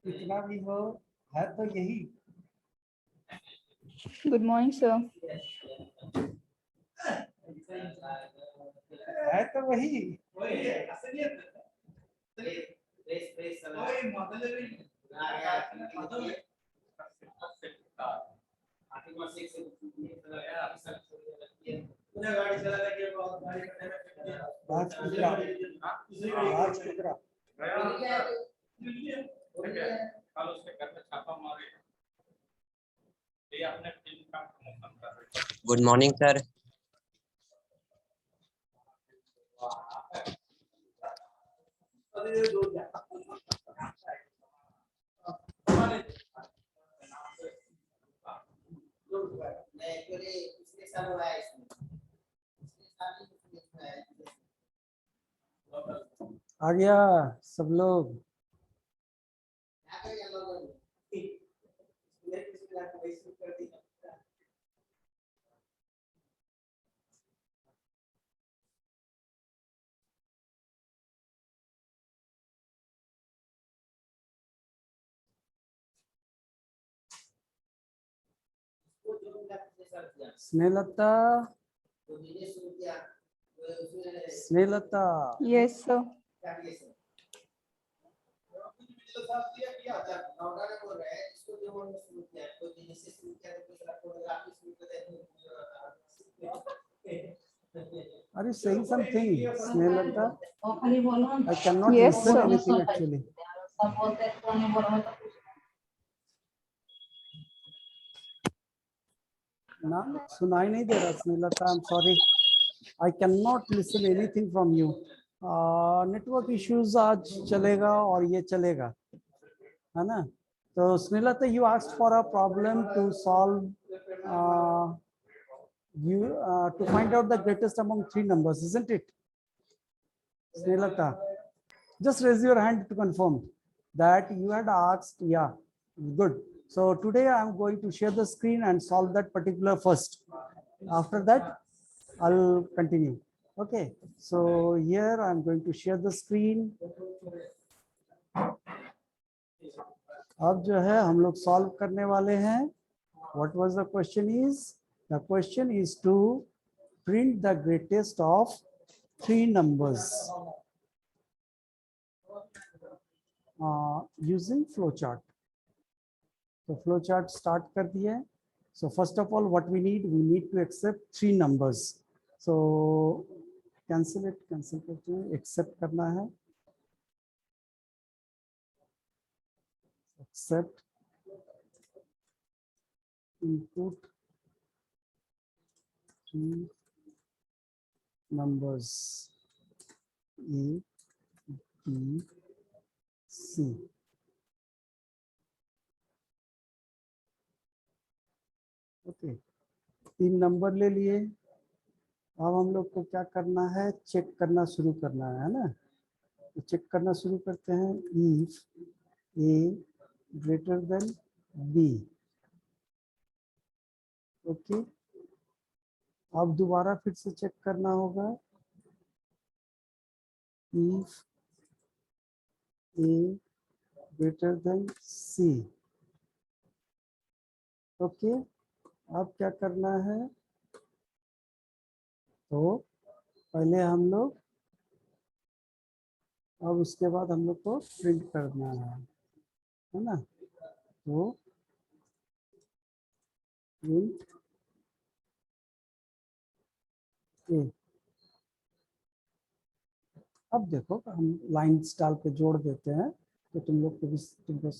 इतना भी हो है तो यही। Good morning, sir. है तो वही। Good morning sir. आ गया सब लोग। Snehlata, Snehlata. Yes, sir. Are you saying something, Snehallata? I cannot Yes, listen sir. anything actually. ना सुनाई नहीं दे रहा Snehlata. I'm sorry. I cannot listen anything from you. Network issues आज चलेगा और ये चलेगा, है ना? तो Snehlata, you asked for a problem to solve, to find out the greatest among three numbers, isn't it? Snehallata, just raise your hand to confirm that you had asked. Yeah, good. So today I am going to share the screen and solve that particular first. After that, I'll continue. Okay, so here I am going to share the screen. अब जो है हम लोग solve करने वाले हैं. What was the question is? The question is to print the greatest of three numbers using flowchart. So flowchart start कर दिया है. So first of all, what we need to accept three numbers. So cancel it, cancel करते हैं, accept करना है. Accept, input three numbers A, B, C. Okay, तीन number ले लिए. अब हम लोग को क्या करना है, चेक करना शुरू करना है ना. तो चेक करना शुरू करते हैं. If A greater than B. Okay, अब दोबारा फिर से चेक करना होगा. If A greater than C. Okay, अब क्या करना है, तो पहले हम लोग, अब उसके बाद हम लोग को प्रिंट करना है ना. तो प्रिंट ए. अब देखो हम लाइंस डाल के जोड़ देते हैं तो तुमको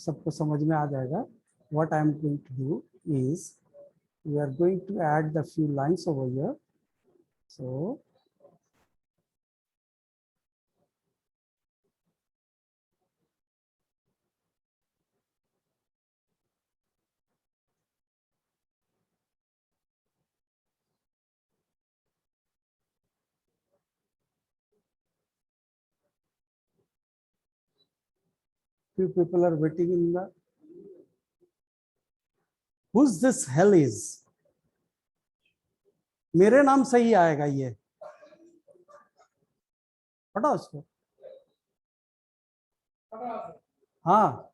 सबको समझ में आ जाएगा. What I am going to do is we are going to add the few lines over here. So few people are waiting in the who's this hell is? मेरे नाम से ही आएगा ये, पता उसको? हाँ,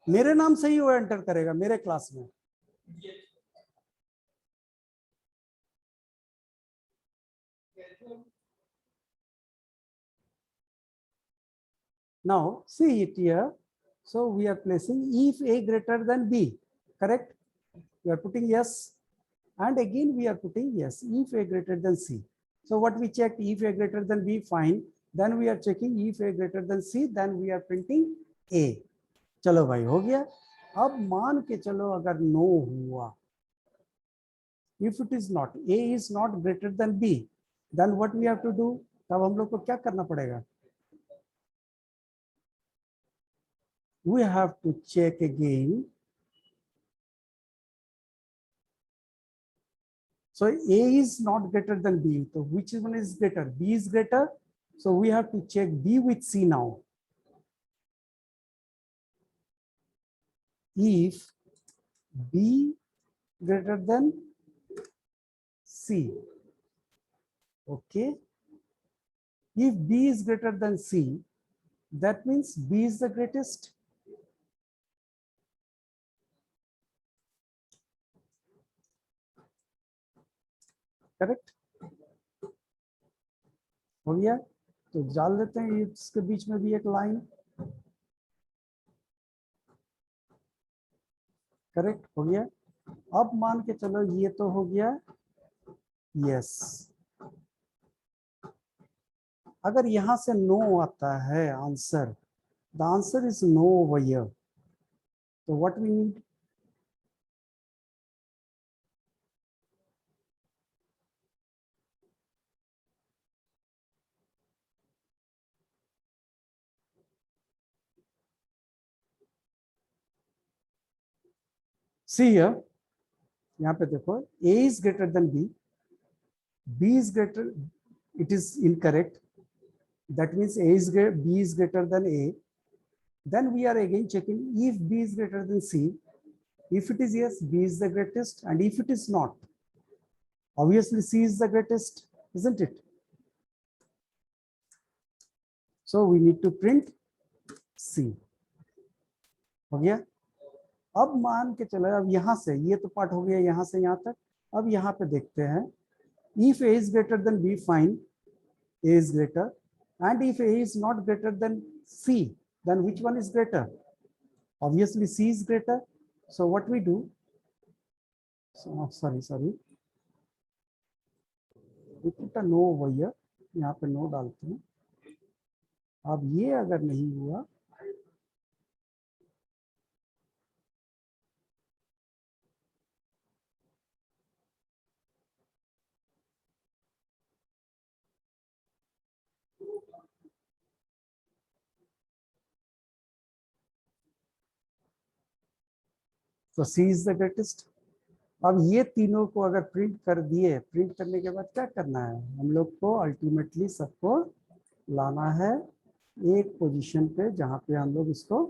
मेरे नाम से ही वो एंटर करेगा मेरे क्लास में। Now see it here. So we are placing if A greater than B, correct? We are putting yes, and again we are putting yes if A greater than C. So what we checked, if A greater than B, fine. Then we are checking if A greater than C, then we are printing A. चलो भाई हो गया। अब मान के चलो अगर no हुआ, if it is not, A is not greater than B, then what we have to do? तब हम लोग को क्या करना पड़ेगा? We have to check again. So A is not greater than B. So which one is greater? B is greater. So we have to check B with C now. If B greater than C, okay. If B is greater than C, that means B is the greatest. Correct हो गया। तो डाल देते हैं इसके बीच में भी एक लाइन, करेक्ट हो गया। अब मान के चलो ये तो हो गया यस। अगर यहां से नो आता है answer, the answer is no over here, तो what we need? See here, यहाँ पे देखो A is greater than B, B is greater, it is incorrect, that means B is greater than A. Then we are again checking if B is greater than C. If it is yes, B is the greatest, and if it is not, obviously C is the greatest, isn't it? So we need to print C. हो गया। अब मान के चलो, अब यहाँ से ये तो पार्ट हो गया यहाँ से यहाँ तक। अब यहाँ पे देखते हैं, if A is greater than B, fine, A is greater, and if A is not greater than C, then which one is greater? Obviously C is greater. So what we do? So, sorry, we put a no over here, यहाँ पे no डालते हैं। अब ये अगर नहीं हुआ, तो C is the greatest। अब ये तीनों को अगर प्रिंट कर दिए, प्रिंट करने के बाद क्या करना है हम लोग को? अल्टीमेटली सबको लाना है एक पोजीशन पे जहां पे हम लोग इसको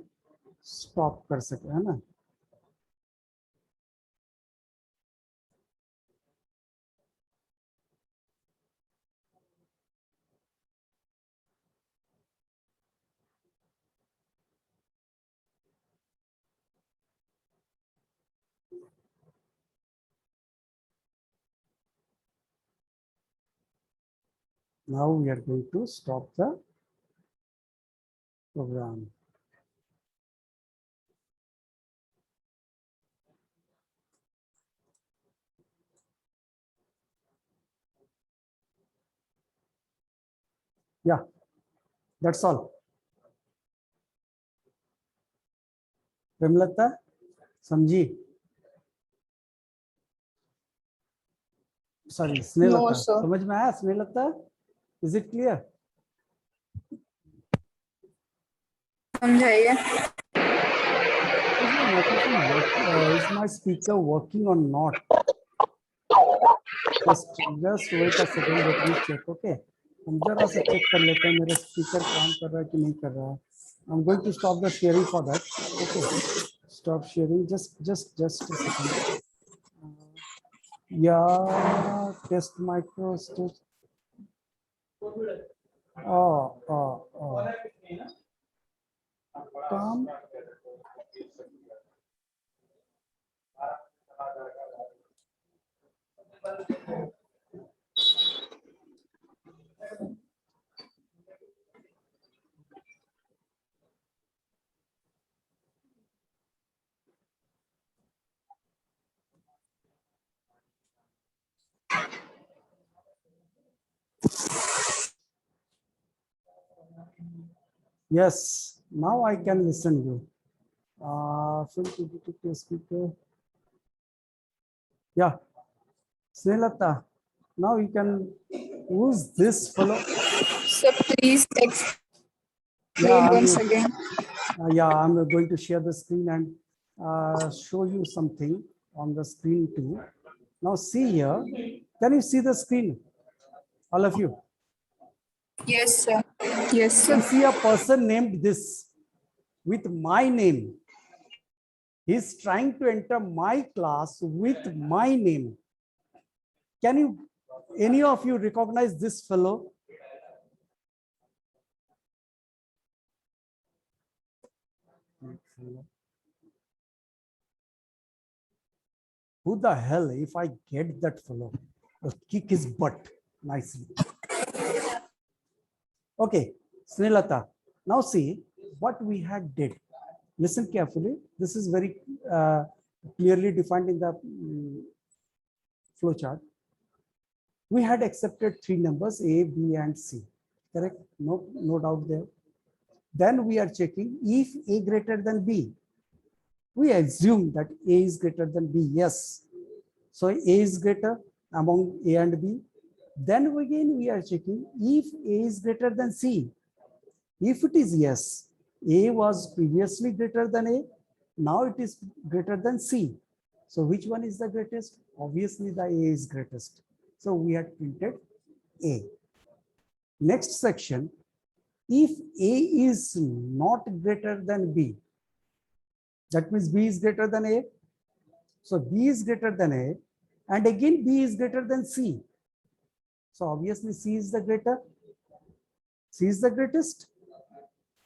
स्टॉप कर सके, है ना? Now we are going to stop the program. Yeah, that's all. Premlata समझी? सॉरी स्नेहलता, समझ में आया स्नेहलता? Is it clear? समझाइए। Is my speaker working or not? Just wait a second, let me check. Okay, हम जरा से चेक कर लेते हैं मेरा स्पीकर काम कर रहा है कि नहीं कर रहा है। I'm going to stop the sharing for that. Okay, stop sharing. Just a second. Yeah, test micro state. Oh. Come. Yes, now I can listen you. Speaker. Yeah, Snehata, now you can. Who's this fellow? So please explain Yeah, once again. I'm going to share the screen and show you something on the screen too. Now see here. Can you see the screen? All of you. Yes, sir. Yes, You can sir. see a person named this with my name. He's trying to enter my class with my name. Can you, any of you recognize this fellow? Who the hell, if I get that fellow, I'll kick his butt nicely. Okay, Snehata, now see what we had did. Listen carefully. This is very clearly defined in the flow chart. We had accepted three numbers A, B, and C. Correct? No doubt there. Then we are checking if A greater than B. We assume that A is greater than B. Yes. So A is greater among A and B. Then again we are checking if A is greater than C. If it is yes, A was previously greater than A. Now it is greater than C. So which one is the greatest? Obviously the A is greatest. So we had printed A. Next section, if A is not greater than B, that means B is greater than A. So B is greater than A, and again B is greater than C. So obviously C is the greater. C is the greatest.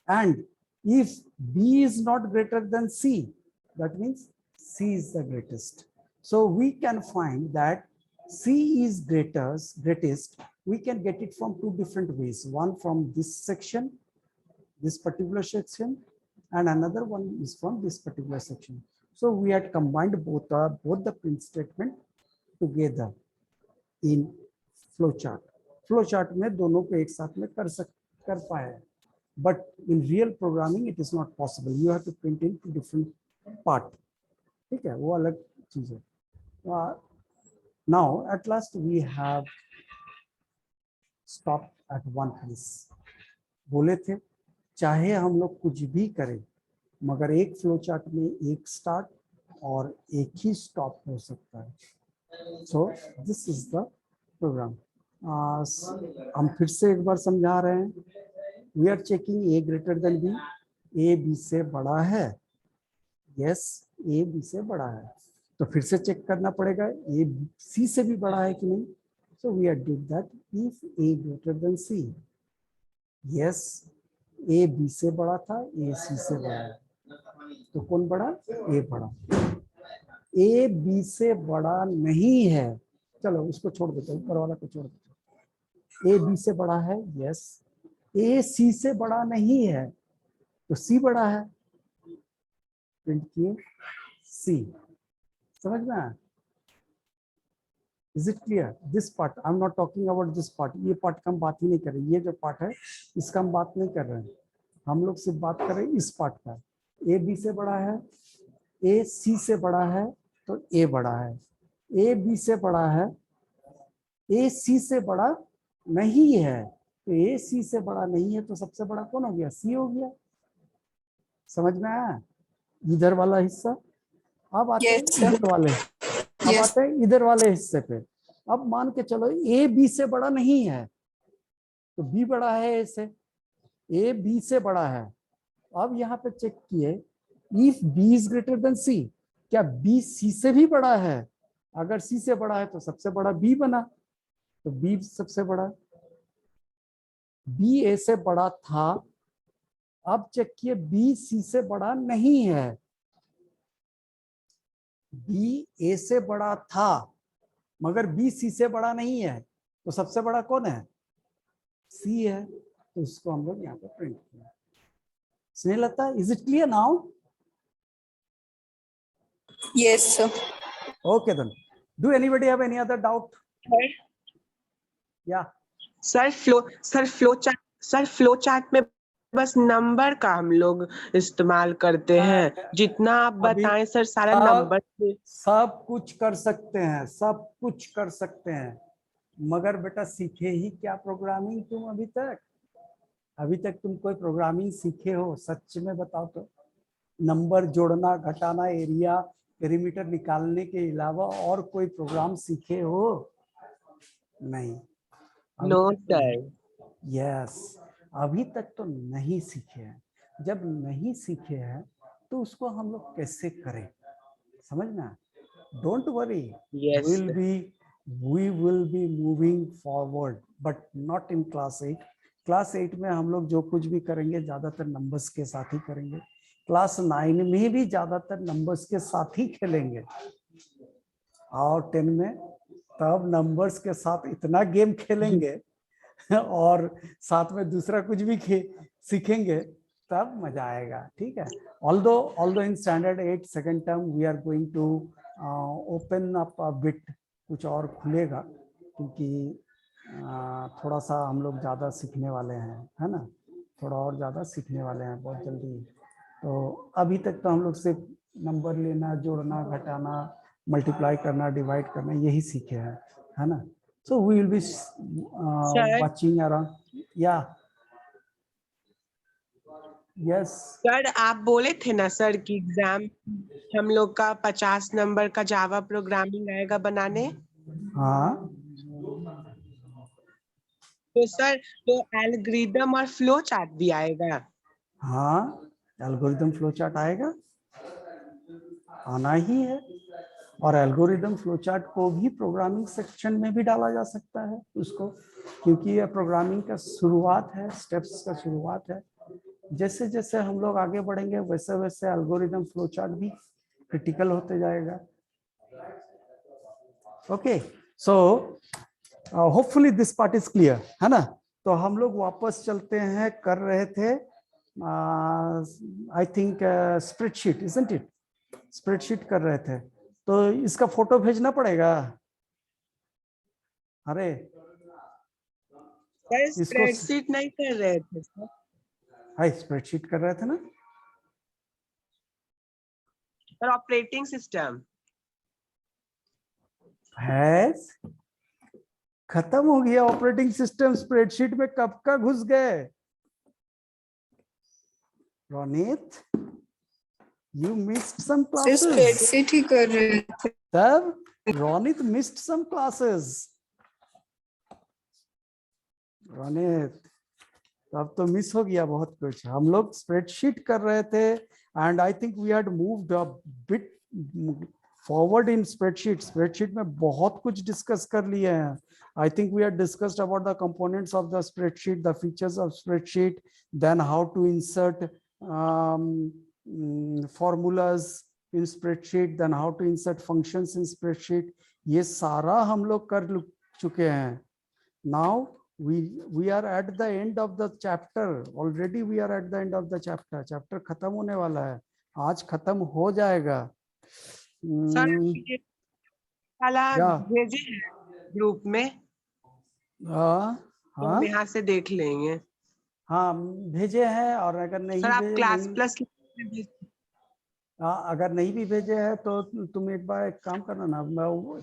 And if B is not greater than C, that means C is the greatest. So we can find that C is greatest. We can get it from two different ways. One from this section, this particular section, and another one is from this particular section. So we had combined both the print statement together in flowchart. Flowchart में दोनों को एक साथ में कर पाया है. But in real programming, it is not possible. You have to print in two different part. ठीक है, वो अलग चीज है. Now, at last, we have stopped at one place. बोले थे, चाहे हम लोग कुछ भी करें, मगर एक फ्लो चार्ट में एक स्टार्ट और एक ही स्टॉप हो सकता है. So this is the program. हम फिर से एक बार समझा रहे हैं. We are checking A greater than B. A B से बड़ा है. Yes, A B से बड़ा है. तो फिर से चेक करना पड़ेगा A C से भी बड़ा है कि नहीं. So we are did that if A greater than C. Yes, A B से बड़ा था, A C से बड़ा है. तो कौन बड़ा? A बड़ा. A B से बड़ा नहीं है. चलो उसको छोड़ देते हैं, ऊपर वाला को छोड़ देते हैं. A B से बड़ा है. Yes. A C से बड़ा नहीं है, तो C बड़ा है. प्रिंट किए C. समझ में आया? Is it clear? This part, I'm not talking about this part. ये पार्ट का हम बात ही नहीं कर रहे. ये जो पार्ट है, इसका हम बात नहीं कर रहे हैं. हम लोग सिर्फ बात कर रहे हैं इस पार्ट का. A B से बड़ा है, A C से बड़ा है, तो A बड़ा है. A B से बड़ा है, A C से बड़ा नहीं है, तो A C से बड़ा नहीं है, तो सबसे बड़ा कौन हो गया? C हो गया. समझ में आया? इधर वाला हिस्सा. अब आते हैं इधर वाले. अब आते हैं इधर वाले हिस्से पे. अब मान के चलो A B से बड़ा नहीं है, तो B बड़ा है A से. A B से बड़ा है. अब यहाँ पे चेक किए if B is greater than C, क्या B C से भी बड़ा है? अगर सी से बड़ा है तो सबसे बड़ा बी बना, तो बी सबसे बड़ा, बी ए से बड़ा था। अब चेक किए बी सी से बड़ा नहीं है, बी ए से बड़ा था मगर बी सी से बड़ा नहीं है, तो सबसे बड़ा कौन है? सी है, तो इसको हम लोग यहाँ पे प्रिंट किया। Snehlata, is it clear now? Yes, sir. Okay then. Do anybody have any other doubt? Yeah. Sir flow chart में बस नंबर का हम लोग इस्तेमाल करते हैं, जितना आप बताएं सर सारा नंबर से। सब कुछ कर सकते हैं, सब कुछ कर सकते हैं, मगर बेटा सीखे ही क्या प्रोग्रामिंग तुम अभी तक? अभी तक तुम कोई प्रोग्रामिंग सीखे हो? सच में बताओ तो। नंबर जोड़ना, घटाना, एरिया पेरीमीटर निकालने के अलावा और कोई प्रोग्राम सीखे हो? नहीं। No sir. यस, अभी तक तो नहीं सीखे हैं। जब नहीं सीखे हैं तो उसको हम लोग कैसे करें, समझना। Don't worry, yes we will be moving forward, but not in class 8. Class 8 में हम लोग जो कुछ भी करेंगे ज्यादातर नंबर्स के साथ ही करेंगे। क्लास 9 में भी ज्यादातर नंबर्स के साथ ही खेलेंगे, और 10 में तब नंबर्स के साथ इतना गेम खेलेंगे और साथ में दूसरा कुछ भी सीखेंगे, तब मजा आएगा। ठीक है। although in standard 8 second term we are going to open up a bit, कुछ और खुलेगा, क्योंकि थोड़ा सा हम लोग ज़्यादा सीखने वाले हैं, है ना, थोड़ा और ज़्यादा सीखने वाले हैं बहुत जल्दी। तो अभी तक तो हम लोग सिर्फ नंबर लेना, जोड़ना, घटाना, मल्टीप्लाई करना, डिवाइड करना, यही सीखे हैं, है ना। So we will be watching around. या यस सर, आप बोले थे ना सर कि एग्जाम हम लोग का 50 नंबर का जावा प्रोग्रामिंग आएगा बनाने। हाँ, तो सर तो एल्गोरिदम और फ्लो चार्ट भी आएगा। हाँ, एल्गोरिदम फ्लो चार्ट आएगा, आना ही है। और एल्गोरिदम फ्लो चार्ट को भी प्रोग्रामिंग सेक्शन में भी डाला जा सकता है उसको, क्योंकि यह प्रोग्रामिंग का शुरुआत है, स्टेप्स का शुरुआत है। जैसे जैसे हम लोग आगे बढ़ेंगे वैसे वैसे एल्गोरिदम फ्लो चार्ट भी क्रिटिकल होते जाएगा। Okay, so hopefully this part is clear, है ना। तो हम लोग वापस चलते हैं, कर रहे थे I think spreadsheet, isn't it? Spreadsheet कर रहे थे, तो इसका फोटो भेजना पड़ेगा। अरे सर स्प्रेडशीट नहीं कर रहे थे सर। हाय, स्प्रेडशीट कर रहे थे ना। और ऑपरेटिंग सिस्टम है, खत्म हो गया ऑपरेटिंग सिस्टम। स्प्रेडशीट में कब का घुस गए Ronit? You missed some classes. Spreadsheet ही कर रहे थे। तब Ronit missed some classes. Ronit, तब तो मिस हो गया बहुत कुछ। हम लोग स्प्रेडशीट कर रहे थे, and I think we had moved a bit forward in spreadsheet. Spreadsheet में बहुत कुछ डिस्कस कर लिए हैं। I think we had discussed about the components of the spreadsheet, the features of spreadsheet, then how to insert formulas in spreadsheet, then how to insert functions in spreadsheet. ये सारा हम लोग कर चुके हैं। Now we are at the end of the chapter. Already we are at the end of the chapter. Chapter खत्म होने वाला है, आज खत्म हो जाएगा। सर ये वाला भेजे हैं ग्रुप में। हाँ, तो हम यहाँ से देख लेंगे। हाँ भेजे हैं, और अगर नहीं सर आप भेजे, क्लास नहीं, प्लस हाँ अगर नहीं भी भेजे हैं तो तुम एक बार एक काम करना ना,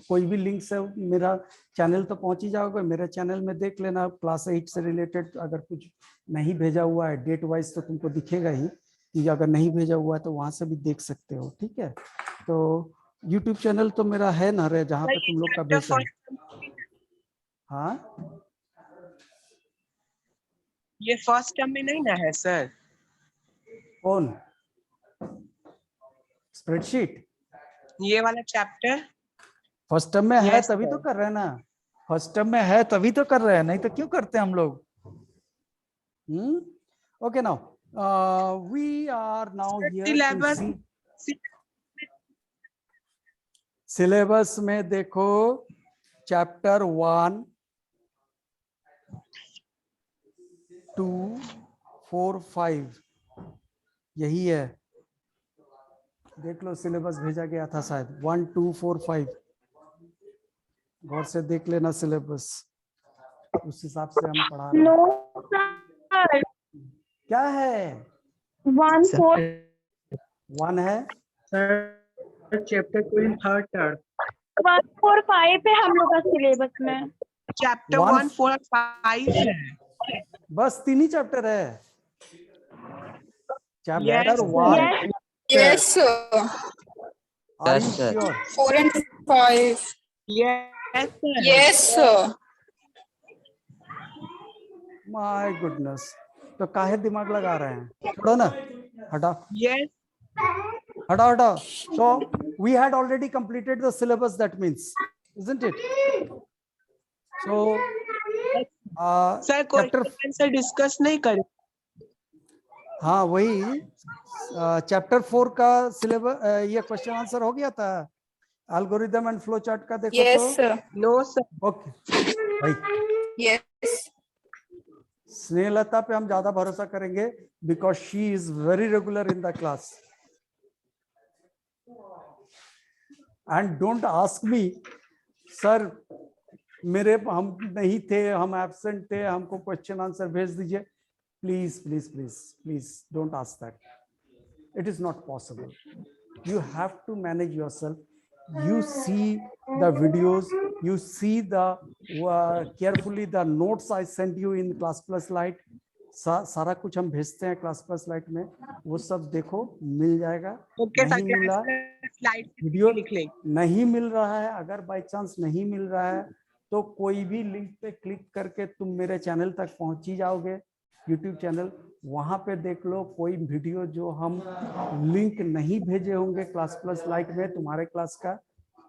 कोई भी लिंक से मेरा चैनल तो पहुंच ही जाओगे। मेरे चैनल में देख लेना, क्लास 8 से रिलेटेड अगर कुछ नहीं भेजा हुआ है डेट वाइज तो तुमको दिखेगा ही, कि अगर नहीं भेजा हुआ है तो वहां से भी देख सकते हो। ठीक है, तो यूट्यूब चैनल तो मेरा है ना रे, जहाँ पे तुम लोग का भेजा है। हाँ, ये फर्स्ट टर्म में नहीं ना है सर? कौन स्प्रेडशीट? ये वाला चैप्टर फर्स्ट टर्म में है Yes, तभी तो sir. कर रहे हैं ना, फर्स्ट टर्म में है तभी तो कर रहे हैं, नहीं तो क्यों करते हैं हम लोग। Okay now we are now here to Syllabus. See syllabus में देखो चैप्टर 1, 2, 4, 5 यही है। देख लो सिलेबस भेजा गया था शायद 1, 2, 4, 5। गौर से देख लेना सिलेबस, उस हिसाब से हम पढ़ा रहे हैं। No, sir. क्या है 1, 4. 1 है, चैप्टर 2 थर्ड टर्म 1, 4, 5 है हम लोग का सिलेबस में। चैप्टर One- 1, 4 और 5 है। बस 3 ही चैप्टर है। Chapter Yes, 1 Yes, sir. Are Yes, you sir. Sure? 4 and 5. Yes, sir. Yes, sir. My goodness, तो काहे दिमाग लगा रहे हैं, छोड़ो ना, हटाओ Yes. हटाओ हटाओ। So we had already completed the syllabus, that means, isn't it? So sir chapter, question answer discuss नहीं करें। हाँ वही चैप्टर 4 का सिलेबस, ये क्वेश्चन आंसर हो गया था। एल्गोरिदम एंड फ्लो चार्ट का देखो Yes, तो sir. No sir. ओके भाई, Yes. स्नेहलता पे हम ज्यादा भरोसा करेंगे because she is very regular in the class. And don't ask me sir मेरे हम नहीं थे, हम एब्सेंट थे, हमको क्वेश्चन आंसर भेज दीजिए। Please please please please don't ask that, it is not possible. You have to manage yourself. You see the videos, you see the carefully the notes I sent you in Class Plus Lite. सारा कुछ हम भेजते हैं class plus light में, वो सब देखो, मिल जाएगा। ओके सर, नहीं मिला स्लाइड वीडियो लिख लें। नहीं मिल रहा है, अगर बाय चांस नहीं मिल रहा है तो कोई भी लिंक पे क्लिक करके तुम मेरे चैनल तक पहुंच ही जाओगे, यूट्यूब चैनल, वहां पे देख लो। कोई वीडियो जो हम लिंक नहीं भेजे होंगे क्लास प्लस लाइट में तुम्हारे क्लास का,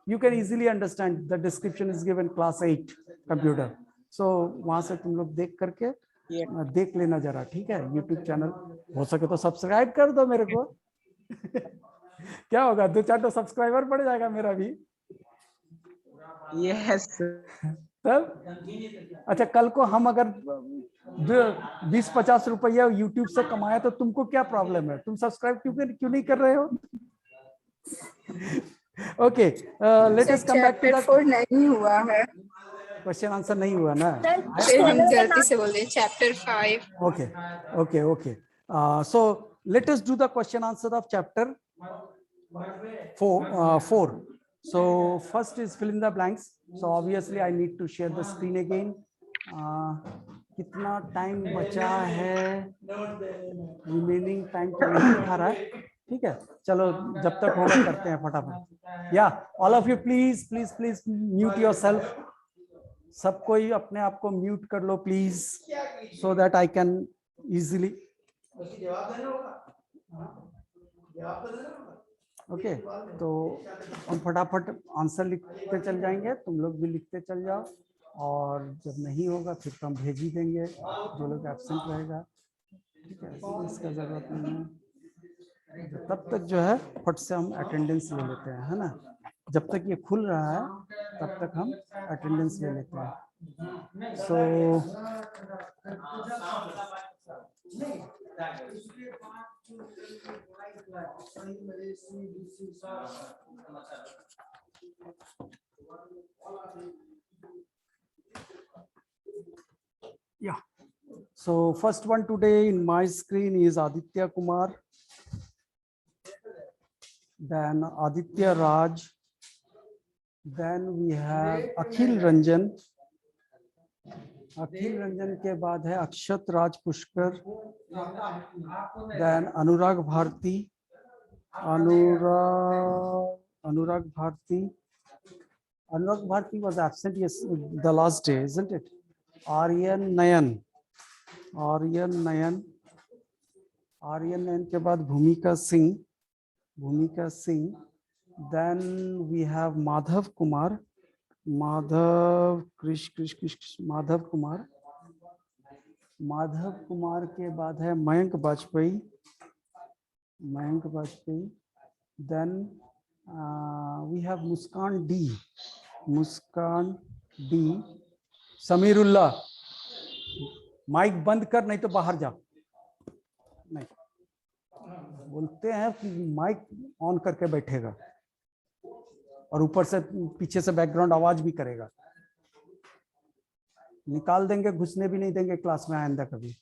you can easily understand, the description is given class 8 computer. So वहां से तुम लोग देख करके देख लेना जरा, ठीक है। यूट्यूब चैनल हो सके तो सब्सक्राइब कर दो मेरे को क्या होगा, 2-4 तो सब्सक्राइबर बढ़ जाएगा मेरा भी यस तब। अच्छा कल को हम अगर 20-50 रुपया यूट्यूब से कमाए तो तुमको क्या प्रॉब्लम है, तुम सब्सक्राइब क्यों नहीं कर रहे हो? Okay let us come back to chapter the 4 नहीं हुआ है, क्वेश्चन आंसर नहीं हुआ ना, फिर हम गलती से बोले chapter 5। okay okay so let us do the question answer of chapter 4. So first is fill in the blanks. So obviously I need to share the screen again. कितना टाइम बचा है, रिमेनिंग टाइम तो नहीं दिखा रहा है, ठीक है। चलो जब तक होगा करते हैं फटाफट। या all of you please please please mute yourself, सब कोई अपने आप को म्यूट कर लो please, so that I can easily. Okay तो हम फटाफट आंसर लिखते चल जाएंगे, तुम लोग भी लिखते चल जाओ, और जब नहीं होगा फिर तो हम भेज ही देंगे जो लोग एब्सेंट रहेगा, ठीक है। इसका जरूरत नहीं है, तब तक जो है फट से हम अटेंडेंस ले लेते हैं, है ना। जब तक ये खुल रहा है तब तक हम अटेंडेंस ले लेते हैं। सो yeah, so first one today in my screen is Aditya Kumar, then Aditya Raj, then we have Akhil Ranjan, अखिल रंजन के बाद है Akshat Raj Pushkar, then Anurag Bharti, Anurag Bharti was absent yes the last day, isn't it? Aryan Nayan के बाद भूमिका Singh, then we have Madhav Kumar, Madhav Madhav Kumar. Madhav Kumar के बाद है Mayank Vajpayee. Then we have Muskan D. Samirullah. Mic बंद कर, नहीं तो बाहर जा। नहीं, बोलते हैं कि माइक ऑन करके बैठेगा और ऊपर से पीछे से बैकग्राउंड आवाज भी करेगा। निकाल देंगे, घुसने भी नहीं देंगे क्लास में आइंदा कभी।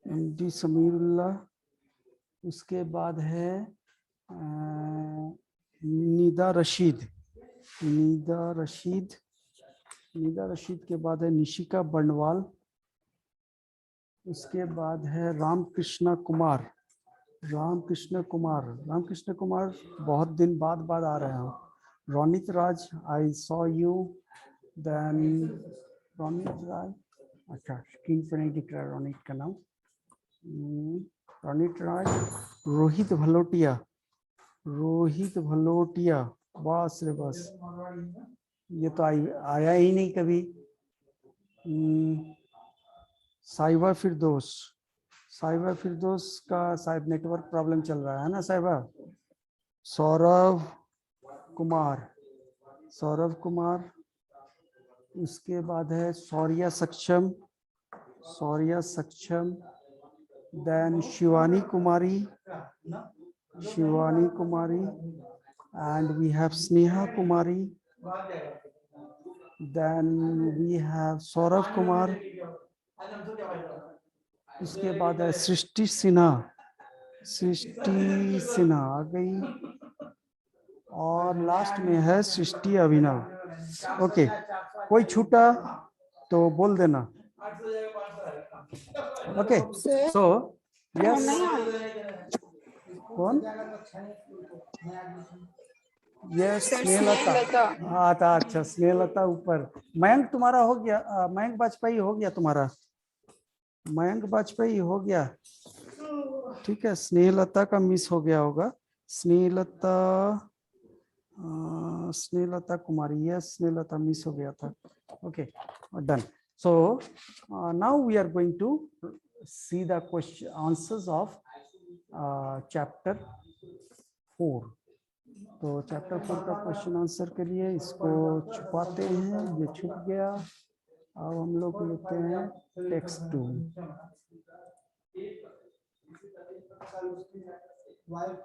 एमडी समीरुल्लाह। उसके बाद है निदा रशीद के बाद है निशिका बंडवाल। उसके बाद है रामकृष्ण कुमार। बहुत दिन बाद आ रहे हैं। Ronit Raj, I saw you. Then Ronit Raj, अच्छा स्क्रीन पर नहीं दिख रहा है रोनित का नाम। रोनित राज। रोहित भलोटिया, बस रे बस, ये तो आया ही नहीं कभी। साइबा फिरदौस का शायद नेटवर्क प्रॉब्लम चल रहा है ना साइबा। सौरभ कुमार। उसके बाद है Shaurya Saksham. Then Shivani Kumari and we have Sneha Kumari. Then we have Saurabh Kumar. उसके बाद है सृष्टि सिन्हा आ गई। और लास्ट में है सृष्टि अभिनव। ओके, कोई छूटा तो बोल देना। Okay, so yes. कौन? यस, स्नेहलता। हाँ था, अच्छा स्नेहलता ऊपर। मयंक तुम्हारा हो गया, मयंक वाजपेयी हो गया तुम्हारा। ठीक है, स्नेहलता का मिस हो गया होगा। स्नेहलता कुमारी, यस स्नेहलता मिस हो गया था। Okay, done. So now we are going to see the question answers of chapter 4। तो चैप्टर 4 का क्वेश्चन आंसर के लिए इसको छुपाते हैं, ये छुप गया। अब हम लोग लेते हैं टेक्स्ट 2।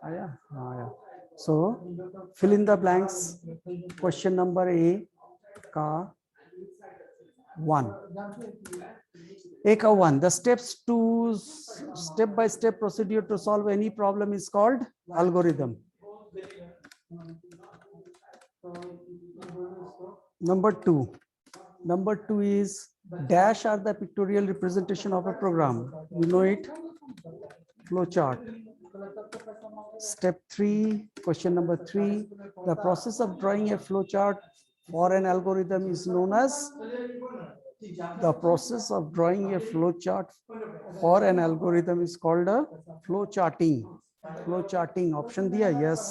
आया? हाँ आया। So fill in the blanks. Question number A का 1। The steps to step-by-step procedure to solve any problem is called algorithm. Number 2 is dash are the pictorial representation of a program. You know it. Flowchart. Step 3, question number 3. The process of drawing a flowchart for an algorithm is known as called a flowcharting. Option दिया, yes.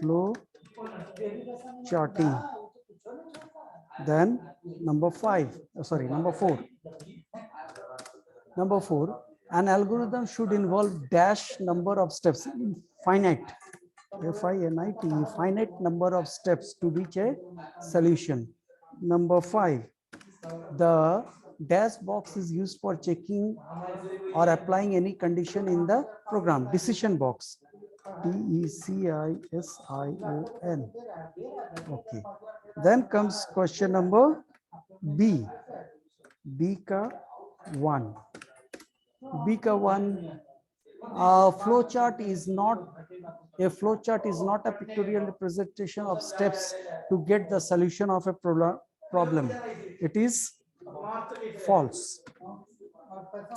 Flowcharting. Then number 4. An algorithm should involve dash number of steps, finite number of steps to reach a solution. Number 5, the dash box is used for checking or applying any condition in the program. Decision box, DECISION. Okay, then comes question number B ka 1. A flowchart is not a pictorial representation of steps to get the solution of a problem. It is false.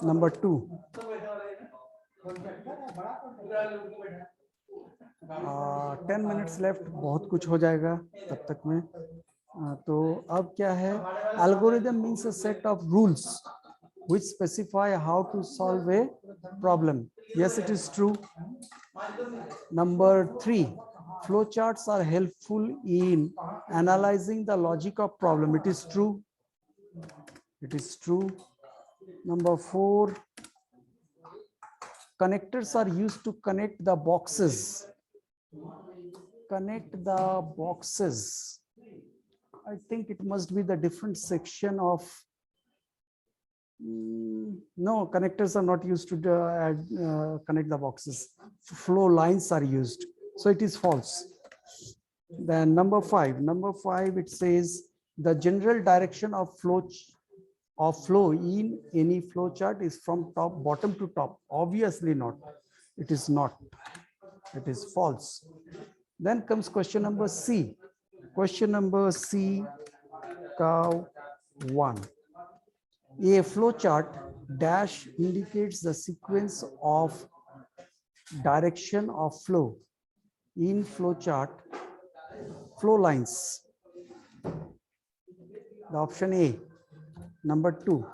Number 2. 10 minutes left, बहुत कुछ हो जाएगा तब तक में। तो अब क्या है? Algorithm means a set of rules which specify how to solve a problem. Yes, it is true. Number 3, flowcharts are helpful in analyzing the logic of problem. It is true. It is true. Number 4, connectors are used to connect the boxes. Connect the boxes. I think it must be the different section of. No, connectors are not used to connect the boxes. Flow lines are used. So it is false. Then number 5, it says the general direction of flow in any flow chart is from bottom to top. Obviously not. It is not. It is false. Then comes question number C. Question number C, cow 1. A flow chart dash indicates the sequence of direction of flow in flow chart flow lines. The option A. Number 2,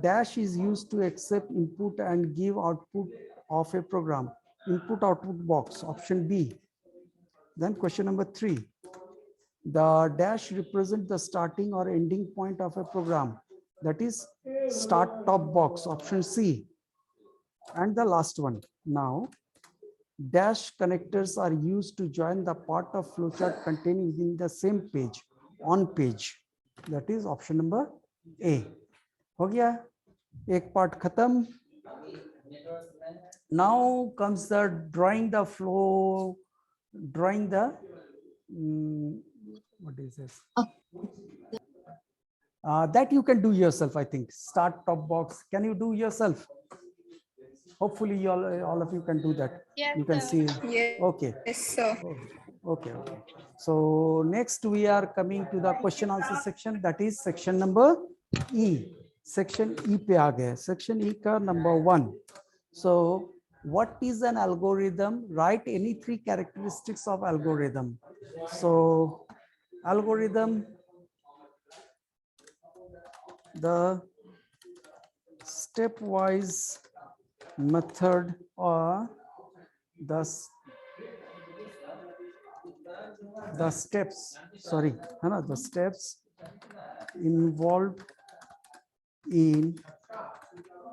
dash is used to accept input and give output of a program. Input output box. Option B. Then question number 3, the dash represent the starting or ending point of a program. That is start top box. Option C. And the last one. Now, dash connectors are used to join the part of flowchart contained within the same page, on page. That is option number A. हो गया, एक part खत्म. Now comes the drawing the flow, drawing the what is this? That you can do yourself, I think. Start top box. Can you do yourself? Hopefully, all of you can do that. Yes, You can sir. see. Yes. Okay. Yes, sir. Okay. So next we are coming to the question answer section. That is section number E. Section E पे आ गए. Section E का number 1. So what is an algorithm? Write any 3 characteristics of algorithm. So algorithm, the stepwise method or the steps, sorry, the steps involved in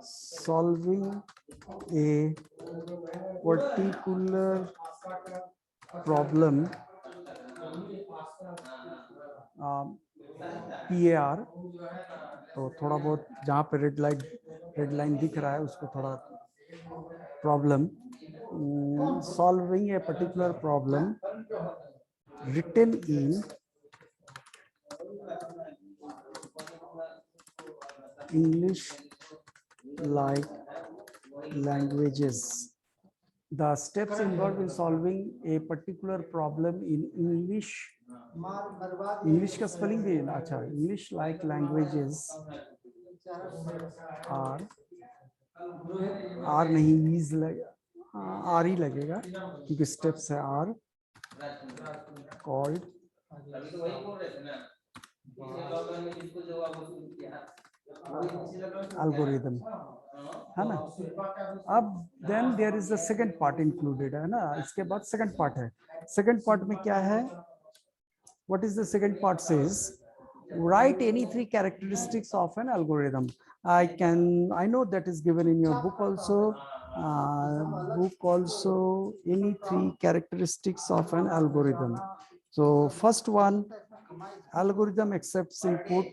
solving a particular problem, PAR. तो थोड़ा बहुत जहाँ पे red line दिख रहा है उसको थोड़ा problem, solving a particular problem written in English like languages. The steps involved in solving a particular problem in English का spelling भी है ना, अच्छा, English like languages R नहीं, is R ही लगेगा क्योंकि steps है R, called algorithm, है ना. अब then there is the second part included, है ना. इसके बाद second part है. Second part में क्या है? What is the second part says? Write any 3 characteristics of an algorithm. I know that is given in your book also. Any 3 characteristics of an algorithm. So first one, algorithm accepts input.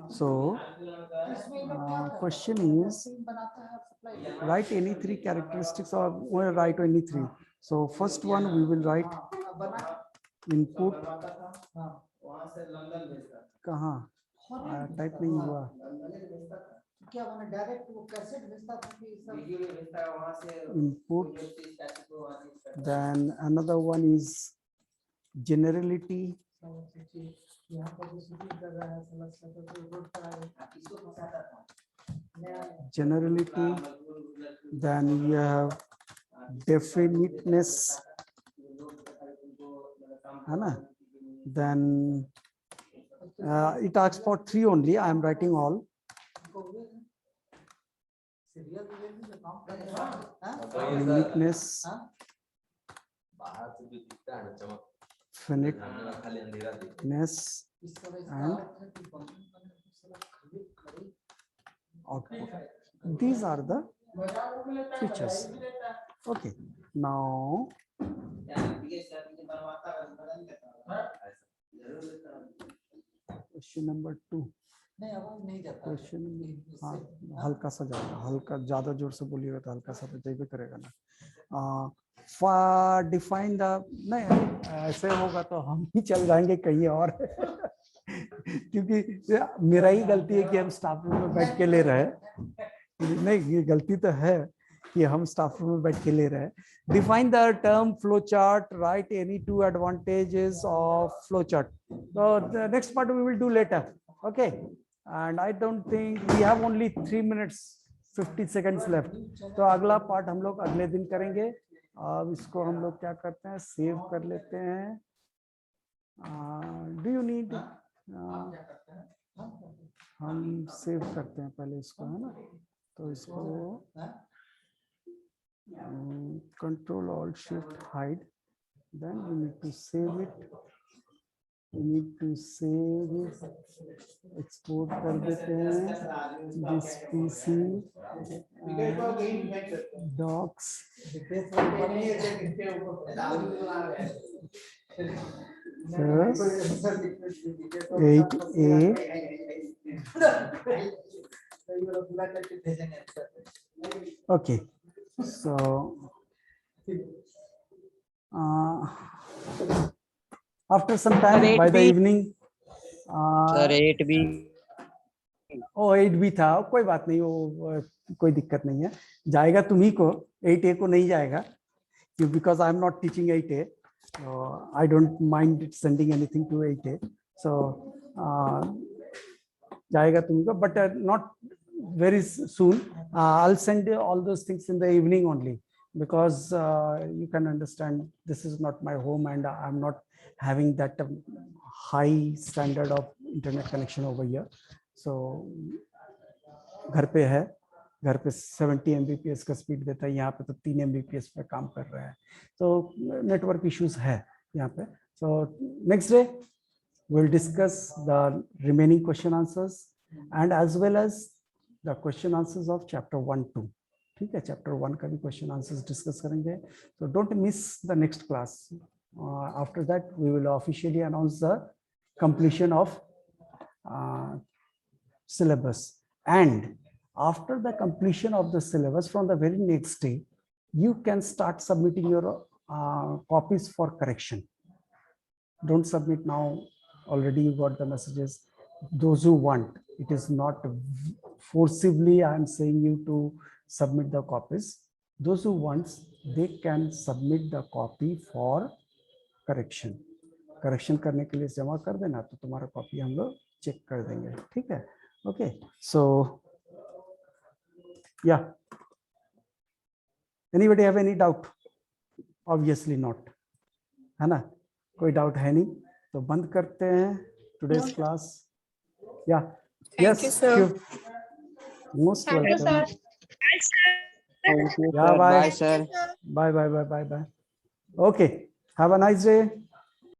So question is, write any 3 characteristics or write any 3. So first one we will write input. कहाँ type नहीं हुआ. Input. Then another one is generality. Then you have definiteness, then it asks for 3 only. I am writing all. uniqueness, finiteness, and output. These are the features. Okay, now question number 2. Question, हाँ हल्का सा जाएगा, हल्का, ज्यादा जोर से बोलिएगा तो हल्का सा तो जाइए करेगा ना। डिफाइन द, नहीं ऐसे होगा तो हम ही चल जाएंगे कहीं और क्योंकि मेरा ही गलती है कि हम स्टाफ रूम में बैठ के ले रहे हैं। नहीं, ये गलती तो है कि हम स्टाफ रूम में बैठ के ले रहे हैं। Define the term flow chart, right any 2 advantages of flow chart. So the next part we will do later. Okay, and I don't think we have only 3 minutes 50 seconds left. तो अगला part हम लोग अगले दिन करेंगे। अब इसको हम लोग क्या करते हैं, सेव कर लेते हैं। डू यू नीड, हम सेव करते हैं पहले इसको, है ना। तो इसको control alt shift hide, then we need to save it. We need to save it, export कर देते हैं, this PC docs, yes, 8A, okay, so after some time by the evening, sir 8B, ओ 8B था, कोई बात नहीं, वो कोई दिक्कत नहीं है, जाएगा तुम्ही को, 8A को नहीं जाएगा, because I am not teaching 8A, I don't mind sending anything to 8A, so जाएगा तुम्ही को, but not very soon. I'll send all those things in the evening only, because you can understand this is not my home and I'm not having that high standard of internet connection over here. So घर पे है, घर पे 70 Mbps का speed देता है, यहाँ पे तो 3 Mbps पे काम कर रहा है, तो नेटवर्क इश्यूज है यहाँ पे। So next day we'll discuss the remaining question answers and as well as the question answers of chapter 1-2. ठीक है, chapter 1 का भी question answers discuss करेंगे, so don't miss the next class. After that we will officially announce the completion of syllabus, and after the completion of the syllabus, from the very next day you can start submitting your copies for correction. Don't submit now, already you got the messages. Those who want, it is not forcibly I am saying you to submit the copies. Those who want, they can submit the copy for correction. Correction करने के लिए जमा कर देना, तो तुम्हारा copy हम लोग चेक कर देंगे, ठीक है। ओके, सो या, anybody have any doubt? Obviously not, है ना, कोई डाउट है नहीं, तो बंद करते हैं टुडेज क्लास। या yes, most welcome. Bye sir, bye bye bye bye bye. Okay, have a nice day.